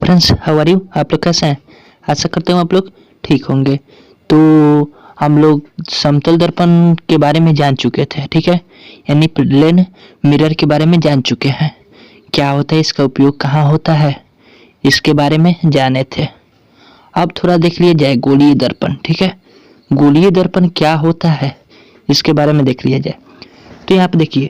Friends, how are you? आप लोग कैसे हैं? आशा करते हूँ आप लोग ठीक होंगे। तो हम लोग समतल दर्पण के बारे में जान चुके थे, ठीक है, यानी प्लेन मिरर के बारे में जान चुके हैं। क्या होता है, इसका उपयोग कहाँ होता है, इसके बारे में जाने थे। अब थोड़ा देख लिया जाए गोलीय दर्पण, ठीक है। गोलीय दर्पण क्या होता है इसके बारे में देख लिया जाए। तो यहाँ पे देखिए,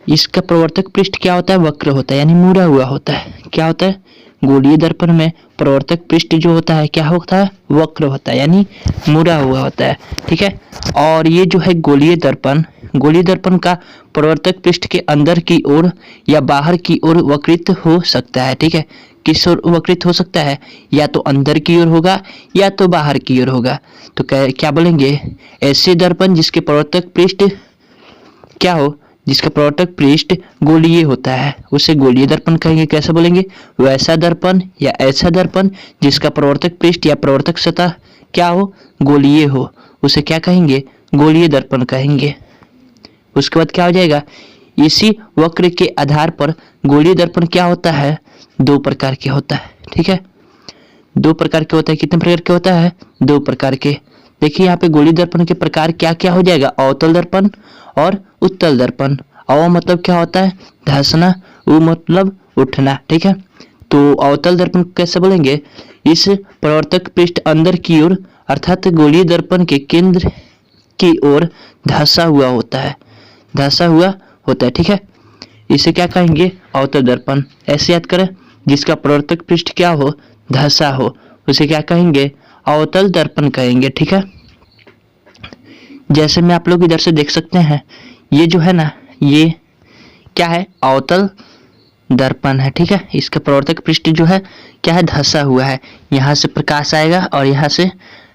इसका प्रवर्तक पृष्ठ क्या होता है, वक्र होता है, यानी मुड़ा हुआ होता है। क्या होता है, गोलीय दर्पण में प्रवर्तक पृष्ठ जो होता है क्या होता है, वक्र होता है, यानी मुड़ा हुआ होता है, ठीक है। और ये जो है गोलीय दर्पण का प्रवर्तक पृष्ठ के अंदर की ओर या बाहर की ओर वक्रित हो सकता है, ठीक है। किस ओर वक्रित हो सकता है, या तो अंदर की ओर होगा या तो बाहर की ओर होगा। तो क्या बोलेंगे, ऐसे दर्पण जिसके प्रवर्तक पृष्ठ क्या हो, जिसका प्रवर्तक पृष्ठ गोलीय होता है, उसे गोलीय दर्पण कहेंगे। कैसे बोलेंगे, वैसा दर्पण या ऐसा दर्पण जिसका प्रवर्तक पृष्ठ या प्रवर्तक सतह क्या हो, गोलीय हो, उसे क्या कहेंगे, गोलीय दर्पण कहेंगे। उसके बाद क्या हो जाएगा, इसी वक्र के आधार पर गोलीय दर्पण क्या होता है, दो प्रकार के होता है, ठीक है। दो प्रकार के होता है। कितने प्रकार के होता है, दो प्रकार के। देखिए यहाँ पे गोलीय दर्पण के प्रकार क्या क्या हो जाएगा, अवतल दर्पण और उत्तल दर्पण। अव मतलब क्या होता है, धंसना, उ मतलब उठना, ठीक है। तो अवतल दर्पण कैसे बोलेंगे, इस प्रवर्तक पृष्ठ अंदर की ओर अर्थात गोलीय दर्पण के केंद्र की ओर धंसा हुआ होता है, धंसा हुआ होता है, ठीक है। इसे क्या कहेंगे, अवतल दर्पण। ऐसे याद करें, जिसका प्रवर्तक पृष्ठ क्या हो, धंसा हो, उसे क्या कहेंगे, अवतल दर्पण कहेंगे, ठीक है। जैसे मैं आप लोग इधर से देख सकते हैं, ये जो है ना, ये क्या है, अवतल दर्पण है, ठीक है। इसका प्रवर्तक पृष्ठ जो है क्या है, धंसा हुआ है। यहाँ से प्रकाश आएगा और यहाँ से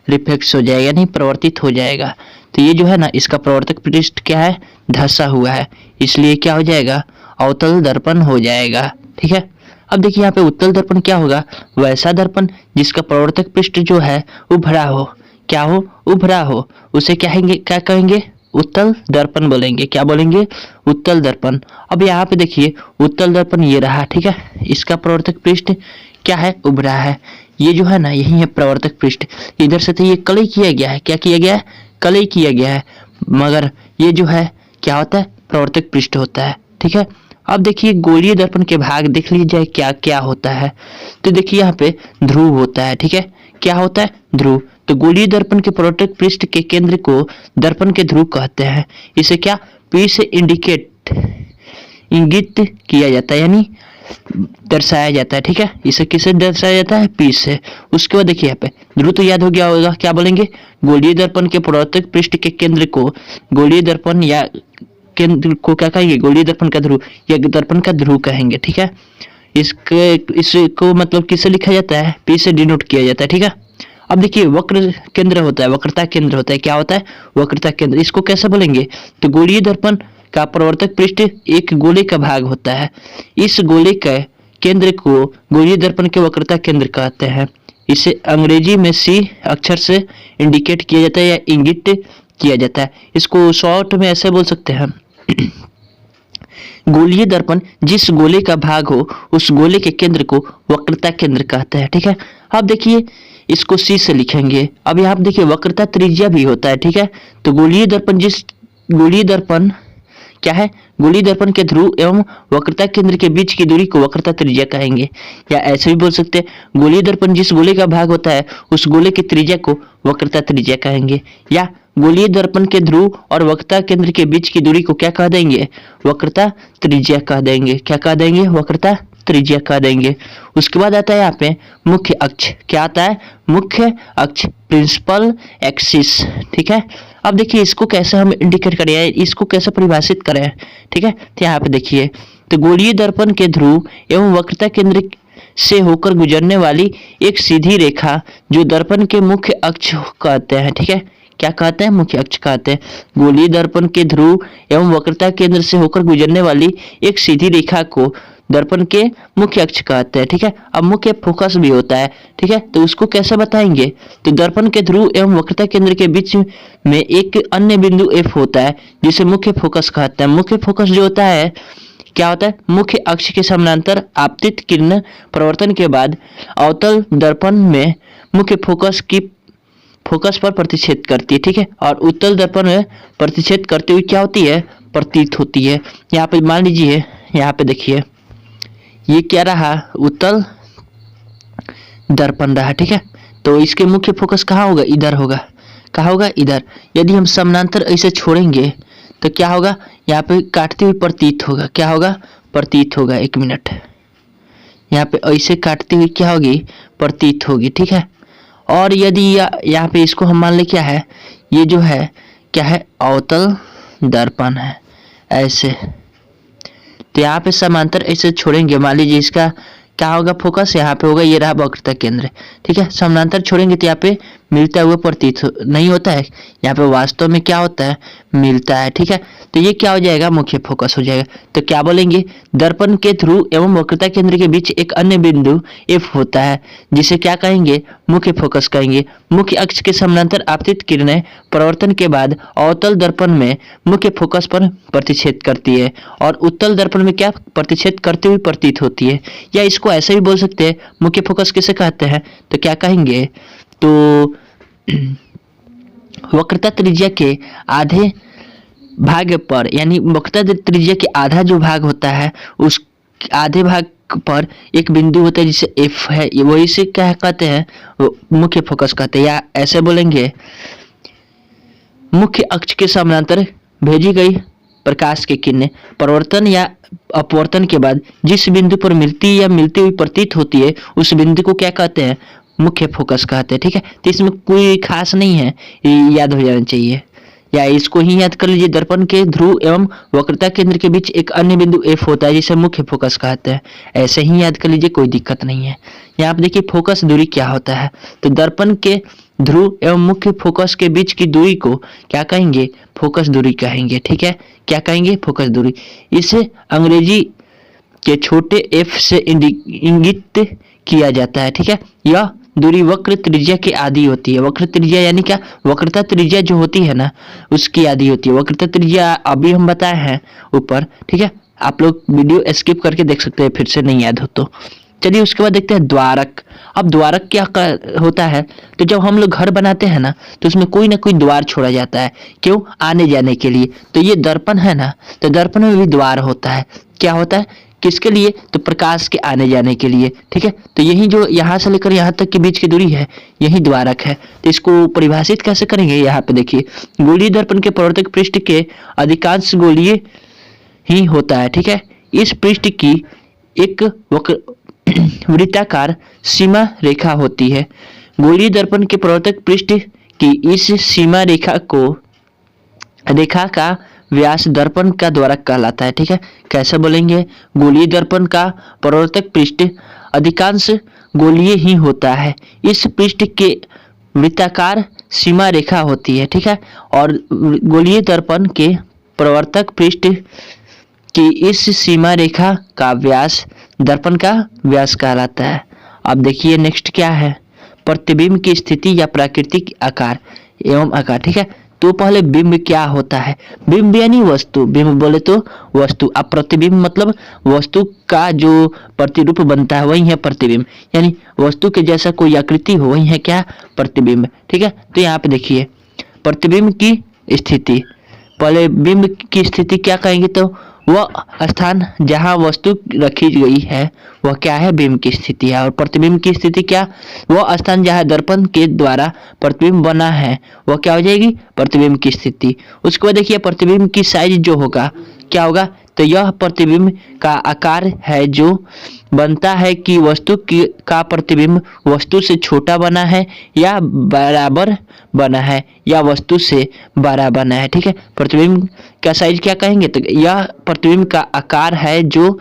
रिफ्लेक्स हो जाएगा, यानी प्रवर्तित हो जाएगा। तो ये जो है ना, इसका प्रवर्तक पृष्ठ क्या है, धंसा हुआ है, इसलिए क्या हो जाएगा, अवतल दर्पण हो जाएगा, ठीक है। अब देखिए यहाँ पे उत्तल दर्पण क्या होगा, वैसा दर्पण जिसका प्रवर्तक पृष्ठ जो है उभरा हो, क्या हो, उभरा हो, उसे क्या कहेंगे, उत्तल दर्पण बोलेंगे। क्या बोलेंगे, उत्तल दर्पण। अब यहाँ पे देखिए उत्तल दर्पण ये रहा, ठीक है। इसका प्रवर्तक पृष्ठ क्या है, उभरा है। ये जो है ना, यही है प्रवर्तक पृष्ठ। इधर से तो ये कलई किया गया है, क्या किया गया है, कलई किया गया है, मगर ये जो है क्या होता है, प्रवर्तक पृष्ठ होता है, ठीक है। अब देखिए गोलीय दर्पण के भाग देख लीजिए क्या क्या होता है। तो देखिए यहाँ पे ध्रुव होता है, ठीक है। क्या होता है, ध्रुव। तो गोलीय दर्पण के प्रवर्तक पृष्ठ के केंद्र को दर्पण के ध्रुव कहते हैं। इसे क्या, पी से इंगित किया जाता है, यानी दर्शाया जाता है, ठीक है। इसे किससे दर्शाया जाता है, पी से। उसके बाद देखिए यहाँ पे ध्रुव तो याद हो गया होगा, क्या बोलेंगे, गोलीय दर्पण के प्रवर्तक पृष्ठ के केंद्र को गोलीय दर्पण या केंद्र को क्या कहेंगे, गोलीय दर्पण का ध्रुव या दर्पण का ध्रुव कहेंगे, ठीक है। इसको मतलब किससे लिखा जाता है, पी से डिनोट किया जाता है, ठीक है। अब देखिए वक्र केंद्र होता है, वक्रता केंद्र होता है। क्या होता है, वक्रता केंद्र। इसको कैसे बोलेंगे, तो गोलीय दर्पण का प्रवर्तक पृष्ठ एक गोले का भाग होता है। इस गोले के केंद्र को गोलीय दर्पण के वक्रता केंद्र कहते हैं। इसे अंग्रेजी में सी अक्षर से इंडिकेट किया जाता है या इंगित किया जाता है। इसको शॉर्ट में ऐसे बोल सकते हैं, गोलीय दर्पण जिस गोले का भाग हो उस गोले के केंद्र को वक्रता केंद्र कहते हैं, ठीक है। अब देखिए इसको सी से लिखेंगे। अब यहाँ पे देखिए वक्रता त्रिज्या भी होता है, ठीक है। तो गोलीय दर्पण क्या है, गोलीय दर्पण के ध्रुव एवं वक्रता केंद्र के बीच की दूरी को वक्रता त्रिज्या कहेंगे। या ऐसे भी बोल सकते हैं, गोलीय दर्पण जिस गोले का भाग होता है उस गोले की त्रिज्या को वक्रता त्रिज्या कहेंगे। या गोलीय दर्पण के ध्रुव और वक्रता केंद्र के बीच की दूरी को क्या कह देंगे, वक्रता त्रिज्या कह देंगे। क्या कह देंगे, वक्रता त्रिज्या कह देंगे। उसके बाद आता है यहाँ पे मुख्य अक्ष। क्या आता है, मुख्य अक्ष, प्रिंसिपल एक्सिस, ठीक है। अब देखिए इसको कैसे हम इंडिकेट करें, इसको कैसे परिभाषित करें, ठीक है। तो यहाँ पे देखिए, तो गोलीय दर्पण के ध्रुव एवं वक्रता केंद्र से होकर गुजरने वाली एक सीधी रेखा जो दर्पण के मुख्य अक्ष कहते हैं, ठीक है। क्या कहते हैं, मुख्य अक्ष कहते हैं। गोलीय दर्पण के ध्रुव एवं वक्रता केंद्र से होकर गुजरने वाली एक सीधी रेखा को दर्पण के मुख्य अक्ष कहते हैं, ठीक है। अब मुख्य फोकस भी होता है, ठीक है। तो उसको कैसे बताएंगे, तो दर्पण के ध्रुव एवं वक्रता केंद्र के बीच में एक अन्य बिंदु F होता है जिसे मुख्य फोकस कहते हैं। मुख्य फोकस जो होता है क्या होता है, मुख्य अक्ष के समानांतर आपतित किरण परावर्तन के बाद अवतल दर्पण में मुख्य फोकस पर प्रतिच्छेद करती है, ठीक है। और उत्तल दर्पण में प्रतिच्छेद करते हुए क्या होती है, प्रतीत होती है। यहाँ पे मान लीजिए, यहाँ पे देखिए ये क्या रहा, उत्तल दर्पण रहा, ठीक है। तो इसके मुख्य फोकस कहाँ होगा, इधर होगा। कहाँ होगा, इधर। यदि हम समानांतर ऐसे छोड़ेंगे तो क्या होगा, यहाँ पे काटते हुए प्रतीत होगा। क्या होगा, प्रतीत होगा। एक मिनट, यहाँ पे ऐसे काटते हुए क्या होगी, प्रतीत होगी, ठीक है। और यदि यहाँ पे इसको हम मान ले क्या है, ये जो है क्या है, अवतल दर्पण है ऐसे। तो यहाँ पे समांतर ऐसे छोड़ेंगे, मान लीजिए इसका क्या होगा, फोकस यहाँ पे होगा, ये रहा वक्रता केंद्र, ठीक है। समानांतर छोड़ेंगे तो यहाँ पे मिलता हुआ प्रतीत नहीं होता है, यहाँ पे वास्तव में क्या होता है, मिलता है, ठीक है। तो ये क्या हो जाएगा, मुख्य फोकस हो जाएगा। तो क्या बोलेंगे, दर्पण के ध्रुव एवं वक्रता केंद्र के बीच एक अन्य बिंदु एफ होता है, जिसे क्या कहेंगे, मुख्य फोकस कहेंगे। मुख्य अक्ष के समानांतर आपतित किरणें परावर्तन के बाद अवतल दर्पण में मुख्य फोकस पर प्रतिच्छेद करती है और उत्तल दर्पण में क्या, प्रतिच्छेद करते हुए प्रतीत होती है। या इसको ऐसे भी बोल सकते हैं, मुख्य फोकस किसे कहते हैं, तो क्या कहेंगे, तो वक्रता त्रिज्या के आधे भाग पर, यानी वक्रता त्रिज्या के आधा जो भाग होता है उस आधे भाग पर एक बिंदु होता है जिसे एफ है, वही से क्या कहते हैं, मुख्य फोकस कहते हैं। या ऐसे बोलेंगे, मुख्य अक्ष के समानांतर भेजी गई प्रकाश की किरणें परावर्तन या अपवर्तन के बाद जिस बिंदु पर मिलती या मिलती हुई प्रतीत होती है उस बिंदु को क्या कहते हैं, मुख्य फोकस कहते हैं, ठीक है। तो इसमें कोई खास नहीं है, ये याद हो जाना चाहिए। या इसको ही याद कर लीजिए, दर्पण के ध्रुव एवं वक्रता केंद्र के बीच एक अन्य बिंदु एफ होता है जिसे मुख्य फोकस कहते हैं। ऐसे ही याद कर लीजिए, कोई दिक्कत नहीं है। यहाँ पे देखिए फोकस दूरी क्या होता है, तो दर्पण के ध्रुव एवं मुख्य फोकस के बीच की दूरी को क्या कहेंगे, फोकस दूरी कहेंगे, ठीक है। क्या कहेंगे, फोकस दूरी। इसे अंग्रेजी के छोटे एफ से इंगित किया जाता है, ठीक है। यह दूरी वक्र त्रिज्या की आधी होती है। वक्र त्रिज्या यानी क्या, वक्रता त्रिज्या जो होती है ना, उसकी आधी होती है। वक्रता त्रिज्या अभी हम बताए हैं ऊपर, ठीक है। आप लोग वीडियो स्किप करके देख सकते हैं, फिर से नहीं याद हो तो। चलिए उसके बाद देखते हैं द्वारक। अब द्वारक क्या होता है, तो जब हम लोग घर बनाते हैं ना, तो उसमें कोई ना कोई द्वार छोड़ा जाता है, क्यों, आने जाने के लिए। तो ये दर्पण है ना, तो दर्पण में भी द्वार होता है। क्या होता है, किसके लिए, तो प्रकाश के आने जाने के लिए, ठीक है। तो यही जो यहाँ से लेकर यहाँ तक के बीच की दूरी है, यही द्वारक है। तो इसको परिभाषित कैसे करेंगे, यहाँ पे देखिए, गोलीय दर्पण के परावर्तक पृष्ठ के अधिकांश गोलीय ही होता है, ठीक है। इस पृष्ठ की एक वृत्ताकार सीमा रेखा होती है। गोलीय दर्पण के परावर्तक पृष्ठ की इस सीमा रेखा का व्यास दर्पण का द्वारक कहलाता है, ठीक है। कैसे बोलेंगे, गोलीय दर्पण का परावर्तक पृष्ठ अधिकांश गोलीय ही होता है। इस पृष्ठ के वृत्ताकार सीमा रेखा होती है, ठीक है। और गोलीय दर्पण के परावर्तक पृष्ठ की इस सीमा रेखा का व्यास दर्पण का व्यास कहलाता है। अब देखिए नेक्स्ट क्या है, प्रतिबिंब की स्थिति या प्राकृतिक आकार एवं आकार, ठीक है। तो पहले बिंब क्या होता है, बिंब यानी वस्तु, बिंब बोले तो वस्तु। अब प्रतिबिंब मतलब वस्तु का जो प्रतिरूप बनता है वही है प्रतिबिंब, यानी वस्तु के जैसा कोई आकृति हो वही है क्या, प्रतिबिंब, ठीक है। तो यहाँ पे देखिए प्रतिबिंब की स्थिति, पहले बिंब की स्थिति क्या कहेंगे, तो वह स्थान जहां वस्तु रखी गई है वह क्या है, बिंब की स्थिति है। और प्रतिबिंब की स्थिति क्या, वह स्थान जहां दर्पण के द्वारा प्रतिबिंब बना है वह क्या हो जाएगी, प्रतिबिंब की स्थिति। उसके बाद देखिए प्रतिबिंब की साइज जो होगा क्या होगा, तो यह प्रतिबिंब का आकार है जो बनता है कि वस्तु का प्रतिबिंब वस्तु से छोटा बना है या बराबर बना है या वस्तु से बड़ा बना है, ठीक है। प्रतिबिंब का साइज क्या कहेंगे, तो यह प्रतिबिंब का आकार है जो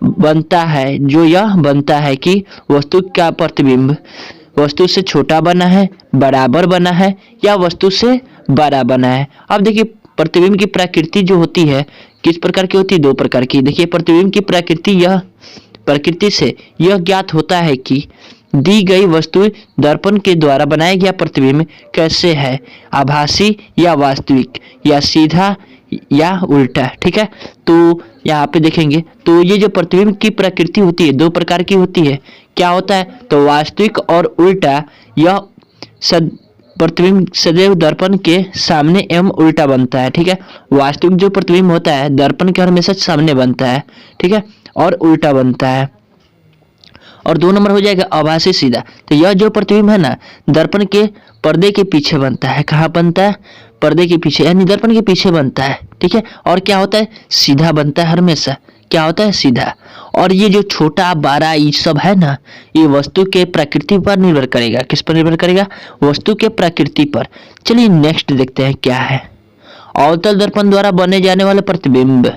बनता है, जो यह बनता है कि वस्तु का प्रतिबिंब वस्तु से छोटा बना है, बराबर बना है या वस्तु से बड़ा बना है। अब देखिए प्रतिबिंब की प्रकृति जो होती है किस प्रकार की होती है, दो प्रकार की। देखिए प्रतिबिंब की प्रकृति से यह ज्ञात होता है कि दी गई वस्तु दर्पण के द्वारा बनाया गया प्रतिबिंब कैसे है, आभासी या वास्तविक या सीधा या उल्टा, ठीक है। तो यहाँ पे देखेंगे तो ये जो प्रतिबिंब की प्रकृति होती है दो प्रकार की होती है। क्या होता है? तो वास्तविक और उल्टा। यह सद प्रतिबिंब सदैव दर्पण के सामने एवं उल्टा बनता है, ठीक है। वास्तविक जो प्रतिबिंब होता है दर्पण के हमेशा सामने बनता है, ठीक है, और उल्टा बनता है। और 2 नंबर हो जाएगा आभासी सीधा। तो यह जो प्रतिबिंब है ना दर्पण के पर्दे के पीछे बनता है। कहाँ बनता है? पर्दे के पीछे, यानी दर्पण के पीछे बनता है, ठीक है। और क्या होता है? सीधा बनता है हमेशा। क्या होता है? सीधा। और ये जो छोटा बड़ा ये सब है ना, ये वस्तु के प्रकृति पर निर्भर करेगा। किस पर निर्भर करेगा? वस्तु के प्रकृति पर। चलिए नेक्स्ट देखते हैं क्या है। अवतल दर्पण द्वारा बने जाने वाले प्रतिबिंब,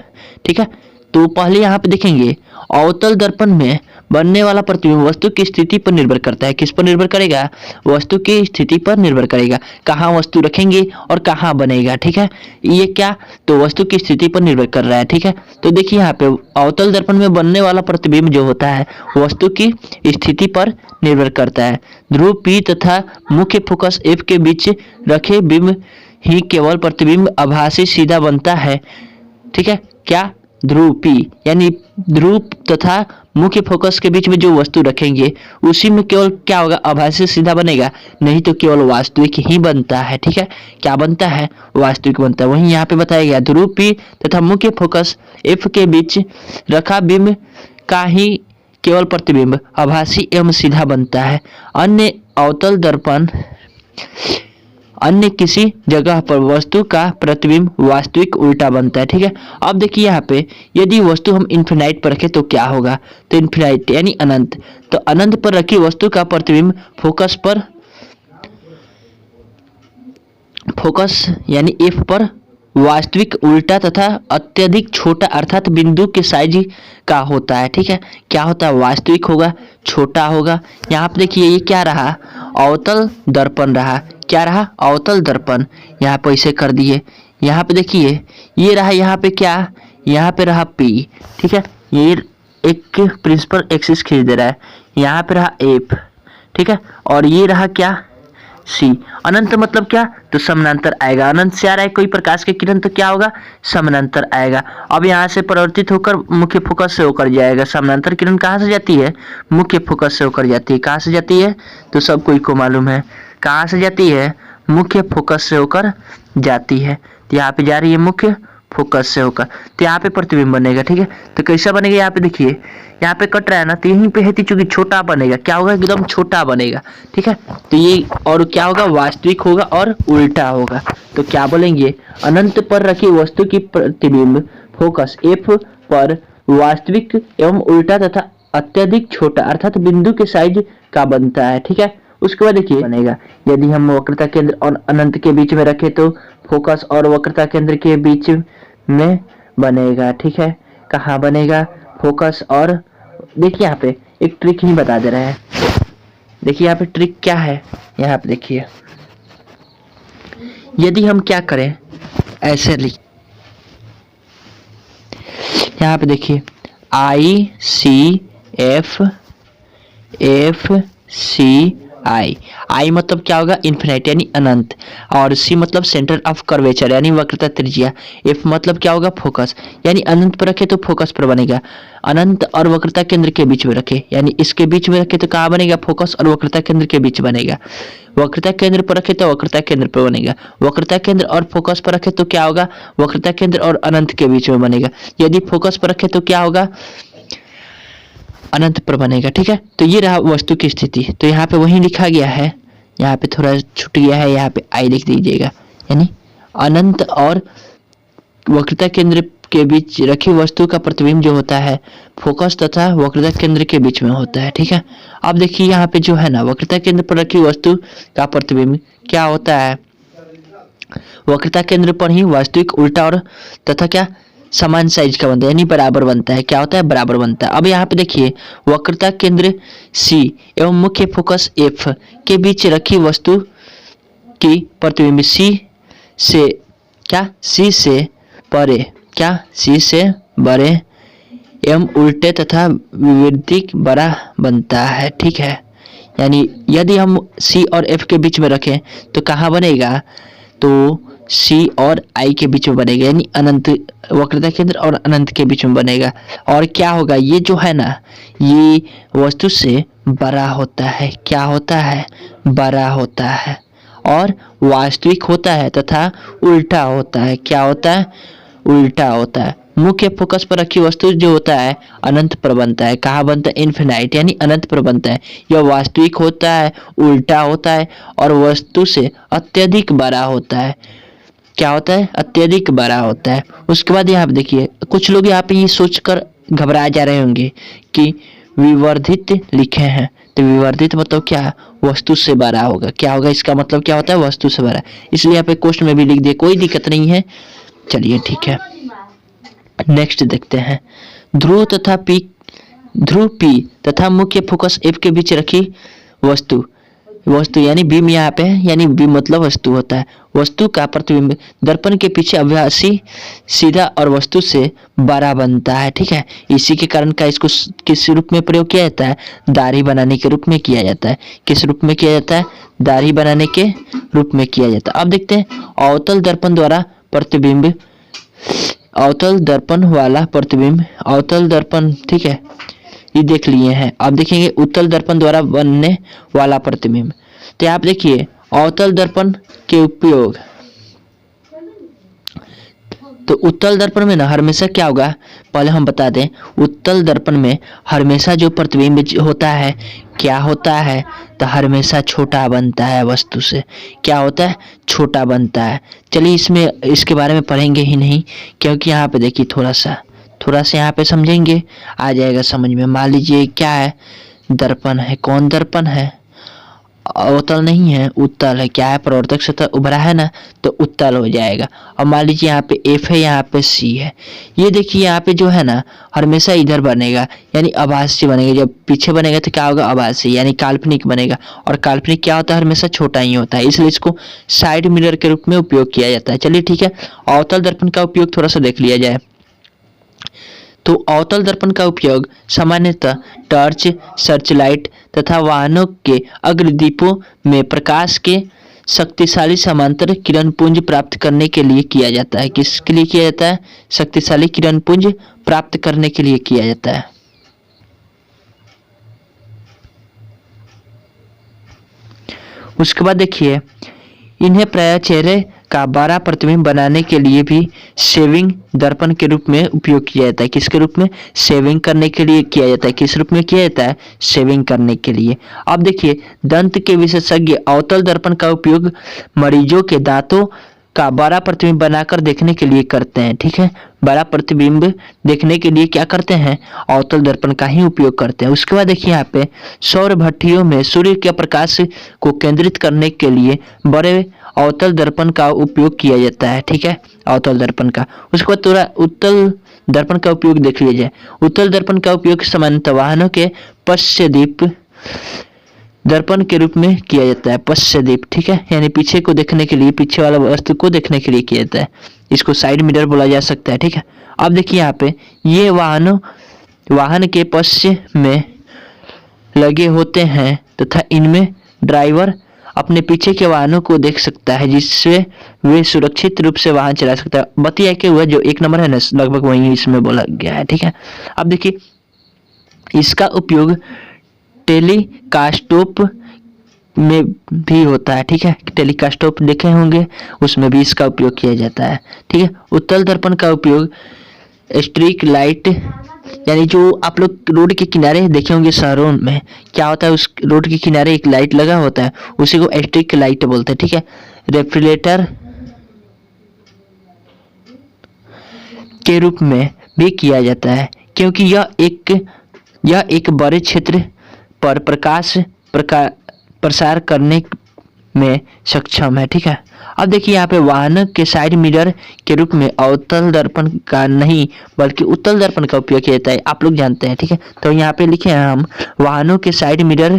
ठीक है। तो पहले यहाँ पे देखेंगे अवतल दर्पण में बनने वाला प्रतिबिंब वस्तु की स्थिति पर निर्भर करता है। किस पर निर्भर करेगा? वस्तु की स्थिति पर निर्भर करेगा। कहाँ वस्तु रखेंगे और कहाँ बनेगा, ठीक है। ये क्या? तो वस्तु की स्थिति पर निर्भर कर रहा है, ठीक है। तो देखिए यहाँ पे अवतल दर्पण में बनने वाला प्रतिबिंब जो होता है वस्तु की स्थिति पर निर्भर करता है। ध्रुव P तथा मुख्य फोकस F के बीच रखे बिंब ही केवल प्रतिबिंब आभासी सीधा बनता है, ठीक है। क्या? ध्रुव P यानी ध्रुव तथा मुख्य फोकस के बीच में जो वस्तु रखेंगे उसी में केवल क्या होगा? आभासी सीधा बनेगा, नहीं तो केवल वास्तविक ही बनता है, ठीक है। क्या बनता है? वास्तविक बनता है। वहीं यहाँ पे बताया गया ध्रुव P तथा मुख्य फोकस F के बीच रखा बिंब का ही केवल प्रतिबिंब आभासी एवं सीधा बनता है। अन्य अवतल दर्पण अन्य किसी जगह पर वस्तु का प्रतिबिंब वास्तविक उल्टा बनता है, ठीक है। अब देखिए यहाँ पे यदि वस्तु हम इन्फिनाइट पर रखें तो क्या होगा? तो इन्फिनाइट यानी अनंत। तो अनंत पर रखी वस्तु का प्रतिबिंब फोकस यानी F पर वास्तविक उल्टा तथा अत्यधिक छोटा अर्थात बिंदु के साइज का होता है, ठीक है। क्या होता है? वास्तविक होगा, छोटा होगा। यहाँ पे देखिए ये क्या रहा? अवतल दर्पण रहा। क्या रहा? अवतल दर्पण। यहाँ पे ऐसे कर दिए। यहाँ पे देखिए ये रहा, यहाँ पे क्या? यहाँ पे रहा P, ठीक है। ये एक प्रिंसिपल एक्सिस खींच दे रहा है। यहाँ पे रहा F, ठीक है। और ये रहा क्या? C। अनंत मतलब क्या? तो समानांतर आएगा। अनंत से आ रहा है कोई प्रकाश के किरण तो क्या होगा? समानांतर आएगा। अब यहाँ से परिवर्तित होकर मुख्य फोकस से होकर जाएगा। समानांतर किरण कहाँ से जाती है? मुख्य फोकस से होकर जाती है। कहाँ से जाती है? तो सब कोई को मालूम है कहाँ से जाती है? मुख्य फोकस से होकर जाती है। तो यहाँ पे जा रही है मुख्य फोकस से होकर, तो यहाँ पे प्रतिबिंब बनेगा, ठीक है। तो कैसा बनेगा? यहाँ पे देखिए यहाँ पे कट रहा है ना, तो यहीं पे है चूंकि छोटा बनेगा। क्या होगा? एकदम छोटा बनेगा, ठीक है। तो ये और क्या होगा? वास्तविक होगा और उल्टा होगा। तो क्या बोलेंगे? अनंत पर रखी वस्तु की प्रतिबिंब फोकस F पर वास्तविक एवं उल्टा तथा अत्यधिक छोटा अर्थात बिंदु के साइज का बनता है, ठीक है। उसके बाद देखिए बनेगा यदि हम वक्रता केंद्र और अनंत के बीच में रखें तो फोकस और वक्रता केंद्र के बीच में बनेगा, ठीक है। कहाँ बनेगा? फोकस और देखिए यहाँ पे एक ट्रिक ही बता दे रहा है। देखिए यहाँ पे ट्रिक क्या है? यहाँ पे देखिए यदि हम क्या करें ऐसे लिख, यहाँ पे देखिए I मतलब क्या होगा? इन्फिनिट यानी अनंत। और C मतलब सेंटर ऑफ कर्वेचर यानी वक्रता त्रिज्या। F मतलब क्या होगा? फोकस यानी अनंत पर रखे तो फोकस पर बनेगा। अनंत और वक्रता केंद्र के बीच में रखे यानी इसके बीच में रखे तो कहाँ बनेगा? फोकस और वक्रता केंद्र के बीच बनेगा। वक्रता केंद्र पर रखे तो वक्रता केंद्र पर बनेगा। वक्रता केंद्र और फोकस पर रखे तो क्या होगा? वक्रता केंद्र और अनंत के बीच में बनेगा। यदि फोकस पर रखे तो क्या होगा? अनंत पर बनेगा, ठीक है। तो ये रहा वस्तु की स्थिति। तो यहाँ पे वही लिखा गया है, यहाँ पे थोड़ा छूट गया है, यहाँ पे I लिख दीजिएगा। यानी अनंत और वक्रता केंद्र के बीच रखी वस्तु का प्रतिबिंब जो होता है फोकस तथा वक्रता केंद्र के बीच में होता है, ठीक है। अब देखिए यहाँ पे जो है ना वक्रता केंद्र पर रखी वस्तु का प्रतिबिंब क्या होता है? वक्रता केंद्र पर ही वास्तविक उल्टा और तथा क्या समान साइज का बनता है यानी बराबर बनता है। क्या होता है? बराबर बनता है। अब यहाँ पे देखिए वक्रता केंद्र C एवं मुख्य फोकस F के बीच रखी वस्तु की प्रतिबिंब C से परे क्या? C से बड़े एवं उल्टे तथा विपरीत बड़ा बनता है, ठीक है। यानी यदि हम C और F के बीच में रखें तो कहाँ बनेगा? तो सी और आई के बीच में बनेगा, यानी अनंत वक्रता केंद्र और अनंत के बीच में बनेगा। और क्या होगा, ये जो है ना, ये वस्तु से बड़ा होता है। क्या होता है, बड़ा होता है और वास्तविक होता है तथा उल्टा होता है। क्या होता है, उल्टा होता है। मुख्य फोकस पर रखी वस्तु जो होता है अनंत पर बनता है। कहाँ बनता है, इन्फिनाइट यानी अनंत पर बनता है। यह वास्तविक होता है, उल्टा होता है और वस्तु से अत्यधिक बड़ा होता है। क्या होता है, अत्यधिक बड़ा होता है। उसके बाद यहाँ पे देखिए, कुछ लोग यहाँ पे ये सोचकर घबरा जा रहे होंगे कि विवर्धित लिखे हैं, तो विवर्धित मतलब क्या, वस्तु से बड़ा होगा। क्या होगा, इसका मतलब क्या होता है, वस्तु से बड़ा। इसलिए यहाँ पे क्वेश्चन में भी लिख दिए, कोई दिक्कत नहीं है। चलिए ठीक है, नेक्स्ट देखते हैं। ध्रुव पी तथा मुख्य फोकस एफ के बीच रखी वस्तु यानी बीम यहाँ पे है, यानी बीम मतलब वस्तु होता है। वस्तु का प्रतिबिंब दर्पण के पीछे अभ्यासी सीधा और वस्तु से बड़ा बनता है। ठीक है, इसी के कारण का इसको किस रूप में प्रयोग किया जाता है, दाढ़ी बनाने के रूप में किया जाता है। किस रूप में किया जाता है, दाढ़ी बनाने के रूप में किया जाता है। अब देखते हैं अवतल दर्पण द्वारा प्रतिबिंब, अवतल दर्पण वाला प्रतिबिंब, अवतल दर्पण, ठीक है, ये देख लिए हैं। अब देखेंगे उत्तल दर्पण द्वारा बनने वाला प्रतिबिंब। तो आप देखिए अवतल दर्पण के उपयोग, तो उत्तल दर्पण में ना हमेशा क्या होगा, पहले हम बता दें, उत्तल दर्पण में हमेशा जो प्रतिबिंब होता है क्या होता है, तो हमेशा छोटा बनता है वस्तु से। क्या होता है, छोटा बनता है। चलिए इसमें इसके बारे में पढ़ेंगे ही नहीं, क्योंकि यहाँ पे देखिए थोड़ा सा यहाँ पे समझेंगे, आ जाएगा समझ में। मान लीजिए क्या है, दर्पण है। कौन दर्पण है, अवतल नहीं है, उत्तल है। क्या है, प्रवर्तक सतह उभरा है ना, तो उत्तल हो जाएगा। और मान लीजिए यहाँ पे एफ है, यहाँ पे सी है। ये देखिए यहाँ पे जो है ना हमेशा इधर बनेगा, यानी आभासी बनेगा। जब पीछे बनेगा तो क्या होगा, आभासी यानी काल्पनिक बनेगा। और काल्पनिक क्या होता है, हमेशा छोटा ही होता है, इसलिए इसको साइड मिरर के रूप में उपयोग किया जाता है। चलिए ठीक है, अवतल दर्पण का उपयोग थोड़ा सा देख लिया जाए। तो अवतल दर्पण का उपयोग सामान्यतः टॉर्च, सर्चलाइट तथा वाहनों के अग्रदीपों में प्रकाश के शक्तिशाली समांतर किरण पुंज प्राप्त करने के लिए किया जाता है। किसके लिए किया जाता है, शक्तिशाली किरण पुंज प्राप्त करने के लिए किया जाता है। उसके बाद देखिए, इन्हें प्रायः चेहरे का बड़ा प्रतिबिंब बनाने के लिए भी शेविंग दर्पण के रूप में उपयोग किया जाता है। किसके रूप में, शेविंग करने के लिए किया जाता है। किस रूप में किया जाता है, शेविंग करने के लिए। अब देखिए, दंत के विशेषज्ञ अवतल दर्पण का उपयोग मरीजों के दांतों का बड़ा प्रतिबिंब बनाकर देखने के लिए करते हैं। ठीक है, बड़ा प्रतिबिंब देखने के लिए क्या करते हैं, अवतल दर्पण का ही उपयोग करते हैं। उसके बाद देखिए यहाँ पे सौर भट्टियों में सूर्य के प्रकाश को केंद्रित करने के लिए बड़े अवतल दर्पण का उपयोग किया जाता है। ठीक है, अवतल दर्पण का। उसके बाद थोड़ा उत्तल दर्पण का उपयोग देख लिया जाए। उत्तल दर्पण का उपयोग सामान्यतः वाहनों के पश्चदीप दर्पण के रूप में किया जाता है। पश्चदीप, ठीक है, यानी पीछे को देखने के लिए, पीछे वाला वस्तु को देखने के लिए किया जाता है। इसको साइड मिरर बोला जा सकता है। ठीक है, अब देखिए यहाँ पे ये वाहन के पश्च में लगे होते हैं तथा इनमें ड्राइवर अपने पीछे के वाहनों को देख सकता है, जिससे वे सुरक्षित रूप से वाहन चला सकता है। बतिया के हुआ जो एक नंबर है ना, लगभग वही इसमें बोला गया है। ठीक है, अब देखिए इसका उपयोग टेलीकास्टोप में भी होता है। ठीक है, टेलीकास्टोप देखे होंगे, उसमें भी इसका उपयोग किया जाता है। ठीक है, उत्तल दर्पण का उपयोग स्ट्रीक लाइट, यानी जो आप लोग रोड के किनारे देखे होंगे शहरों में, क्या होता है, उस रोड के किनारे एक लाइट लगा होता है, उसी को स्ट्रीक लाइट बोलते हैं। ठीक है, रेफ्रिजरेटर के रूप में भी किया जाता है, क्योंकि यह एक बड़े क्षेत्र पर प्रकाश प्रसार करने में सक्षम है। ठीक है, अब देखिए यहाँ पे वाहन के साइड मिरर के रूप में अवतल दर्पण का नहीं बल्कि उत्तल दर्पण का उपयोग किया जाता है, आप लोग जानते हैं। ठीक है, तो यहाँ पे लिखे हैं हम, वाहनों के साइड मिरर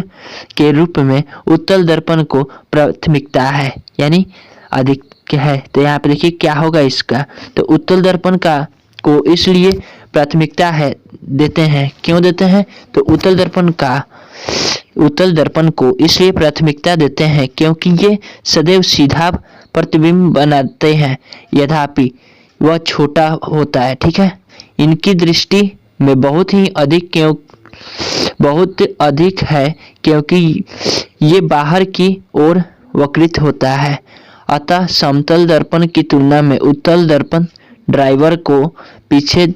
के रूप में उत्तल दर्पण को प्राथमिकता है, यानी अधिक है। तो यहाँ पे देखिए क्या होगा इसका, तो उत्तल दर्पण का को इसलिए प्राथमिकता है देते हैं, क्यों देते हैं, तो उत्तल दर्पण का उत्तल दर्पण को इसलिए प्राथमिकता देते हैं क्योंकि ये सदैव सीधा प्रतिबिंब बनाते हैं, यद्यपि वह छोटा होता है। ठीक है, इनकी दृष्टि में बहुत अधिक है क्योंकि ये बाहर की ओर वक्रित होता है। अतः समतल दर्पण की तुलना में उत्तल दर्पण ड्राइवर को पीछे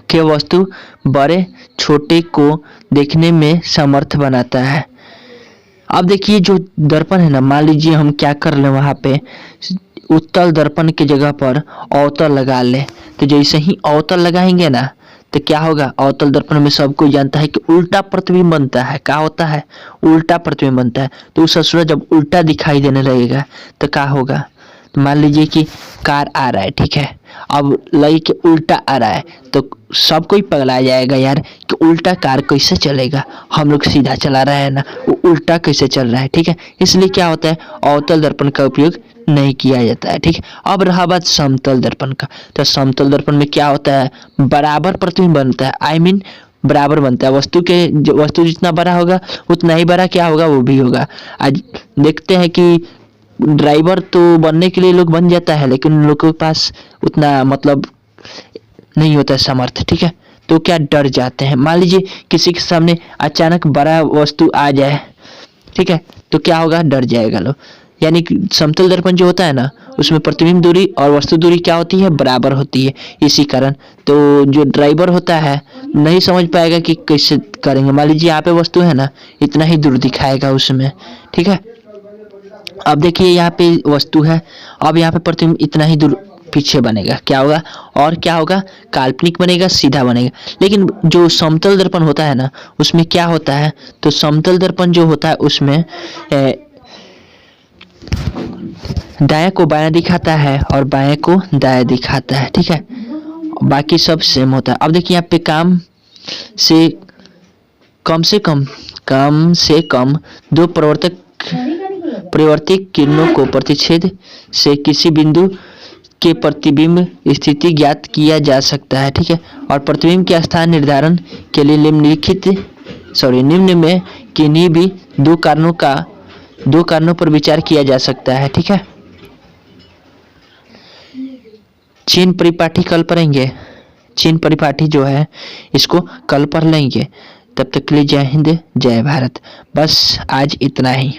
के वस्तु बड़े छोटे को देखने में समर्थ बनाता है। अब देखिए जो दर्पण है ना, मान लीजिए हम क्या कर ले, वहां पे उत्तल दर्पण की जगह पर अवतल लगा ले, तो जैसे ही अवतल लगाएंगे ना तो क्या होगा, अवतल दर्पण में सबको जानता है कि उल्टा प्रतिबिंब बनता है। क्या होता है, उल्टा प्रतिबिंब बनता है। तो उस सूरज जब उल्टा दिखाई देने लगेगा तो क्या होगा, तो मान लीजिए कि कार आ रहा है, ठीक है, अब लई के उल्टा आ रहा है तो सब कोई पगला जाएगा यार कि उल्टा कार कैसे चलेगा, हम लोग सीधा चला रहे हैं ना, वो उल्टा कैसे चल रहा है। ठीक है, इसलिए क्या होता है, अवतल दर्पण का उपयोग नहीं किया जाता है। ठीक है, अब रहा बात समतल दर्पण का, तो समतल दर्पण में क्या होता है, बराबर प्रतिबिंब बनता है, बराबर बनता है। वस्तु जितना बड़ा होगा उतना ही बड़ा क्या होगा, वो भी होगा। आज देखते हैं कि ड्राइवर तो बनने के लिए लोग बन जाता है, लेकिन उन लोगों के पास उतना मतलब नहीं होता है समर्थ। ठीक है, तो क्या डर जाते हैं। मान लीजिए किसी के सामने अचानक बड़ा वस्तु आ जाए, ठीक है, तो क्या होगा, डर जाएगा लोग। यानी कि समतल दर्पण जो होता है ना, उसमें प्रतिबिंब दूरी और वस्तु दूरी क्या होती है, बराबर होती है। इसी कारण तो जो ड्राइवर होता है नहीं समझ पाएगा कि कैसे करेंगे। मान लीजिए यहाँ पे वस्तु है ना, इतना ही दूर दिखाएगा उसमें। ठीक है, अब देखिए यहाँ पे वस्तु है, अब यहाँ पे प्रतिबिंब इतना ही दूर पीछे बनेगा, क्या होगा, और क्या होगा, काल्पनिक बनेगा, सीधा बनेगा। लेकिन जो समतल दर्पण होता है ना, उसमें क्या होता है, तो समतल दर्पण जो होता है उसमें दाएं को बायां दिखाता है और बाएं को दाएं दिखाता है। ठीक है, बाकी सब सेम होता है। अब देखिए यहाँ पे कम से कम दो परिवर्तित किरणों को प्रतिच्छेद से किसी बिंदु के प्रतिबिंब स्थिति ज्ञात किया जा सकता है। ठीक है, और प्रतिबिंब के स्थान निर्धारण के लिए निम्न में किन्हीं भी दो कारणों पर विचार किया जा सकता है। ठीक है, चीन परिपाठी कल पढ़ेंगे, चीन परिपाठी जो है इसको कल पढ़ लेंगे। तब तक के लिए जय हिंद, जय भारत। बस आज इतना ही।